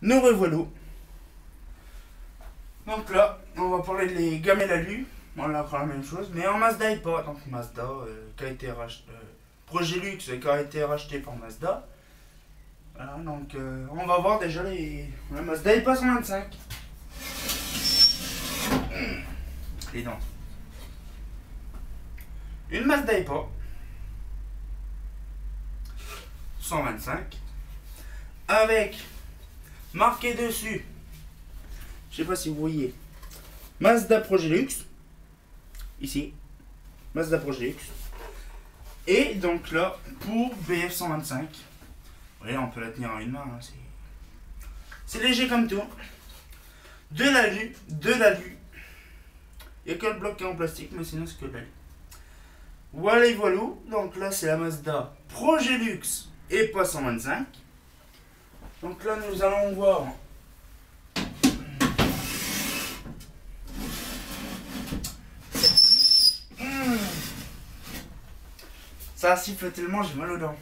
Nous revoilà. Donc là, on va parler des gamelles alu. On a encore la même chose, mais en Mazda et pas. Donc Mazda qui a été racheté, projet luxe qui a été racheté par Mazda. Voilà, donc on va voir déjà la Mazda et pas 125. Les dents. Une Mazda et pas 125 avec marqué dessus, je sais pas si vous voyez, Mazda Projet Luxe, ici, Mazda Projet Luxe, et donc là, pour BF 125, vous voyez, on peut la tenir en une main, hein, c'est léger comme tout, de l'alu, il n'y a que le bloc qui est en plastique, mais sinon c'est que de l'alu. Voilà et voilà, donc là c'est la Mazda Projet Luxe et pas 125. Donc là nous allons voir ça siffle tellement, j'ai mal aux dents.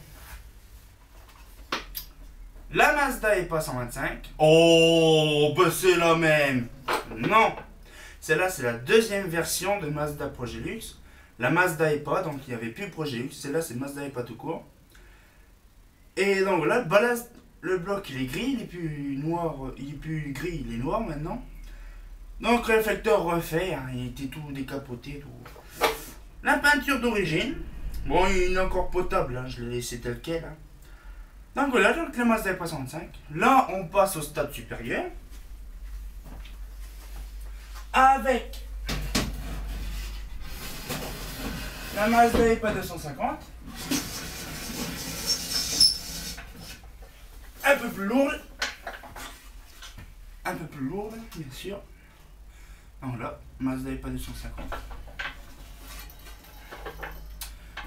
La Mazda et pas 125. Oh, bah c'est la même. Non, celle-là c'est la deuxième version de Mazda Projet Luxe. La Mazda et pas, donc il n'y avait plus Projet Luxe. Celle-là c'est Mazda et pas tout court. Et donc là, le bloc il est gris, il est plus noir, il est plus gris, il est noir maintenant. Donc réflecteur refait, hein, il était tout décapoté, tout. La peinture d'origine, bon il est encore potable, hein, je l'ai laissé tel quel. Hein. Donc voilà, donc la Mazda et pas 125. Là on passe au stade supérieur. Avec la Mazda et pas 250. Un peu plus lourde, bien sûr. Donc là, Mazda et pas 250.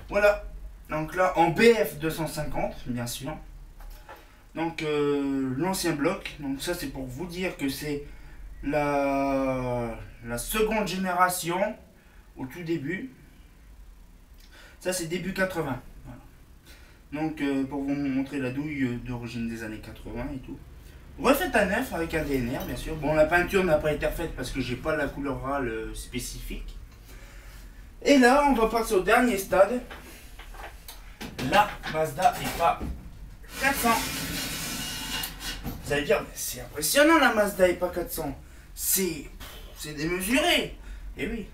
Voilà, donc là en BF 250, bien sûr. Donc l'ancien bloc, donc ça c'est pour vous dire que c'est la seconde génération au tout début. Ça c'est début 80. Donc pour vous montrer la douille d'origine des années 80 et tout. Refaite à neuf avec un DNR bien sûr. Bon la peinture n'a pas été refaite parce que j'ai pas la couleur râle spécifique. Et là on va passer au dernier stade. La Mazda et pas 400. Vous allez dire c'est impressionnant la Mazda et pas 400. C'est démesuré. Et oui.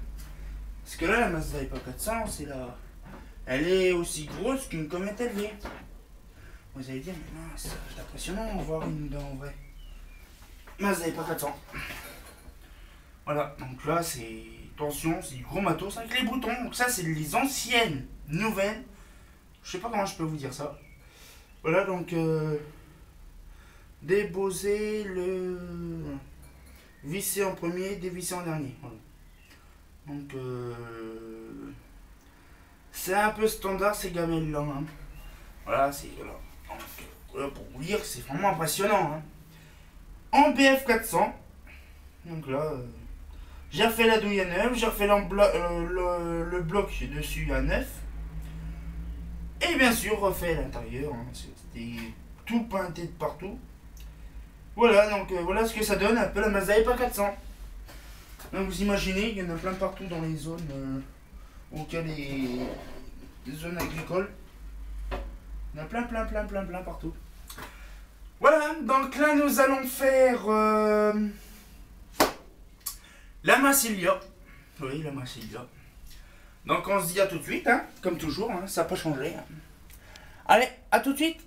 Parce que là la Mazda et pas 400 c'est la... Elle est aussi grosse qu'une comète élevée. Vous allez dire, mais non, c'est impressionnant de voir une dent en vrai. Mazda et pas 400. Voilà, donc là c'est... Attention, c'est du gros matos avec les boutons. Donc ça c'est les anciennes, nouvelles. Je sais pas comment je peux vous dire ça. Voilà, donc... déposer le... Visser en premier, dévisser en dernier. Voilà. Donc... c'est un peu standard ces gamelles là. Hein. Voilà, c'est voilà. Donc, voilà, pour vous dire, c'est vraiment impressionnant. Hein. En BF 400, donc là, j'ai refait la douille à neuf, j'ai refait le bloc dessus à neuf. Et bien sûr, refait l'intérieur. Hein. C'était tout peinté de partout. Voilà, donc voilà ce que ça donne un peu la Mazda et pas 400. Donc vous imaginez, il y en a plein partout dans les zones auxquelles les zones agricoles. Il y en a plein partout. Voilà, donc là nous allons faire la Massilia. Oui, la Massilia. Donc on se dit à tout de suite, hein, comme toujours, hein, ça n'a pas changé. Hein. Allez, à tout de suite.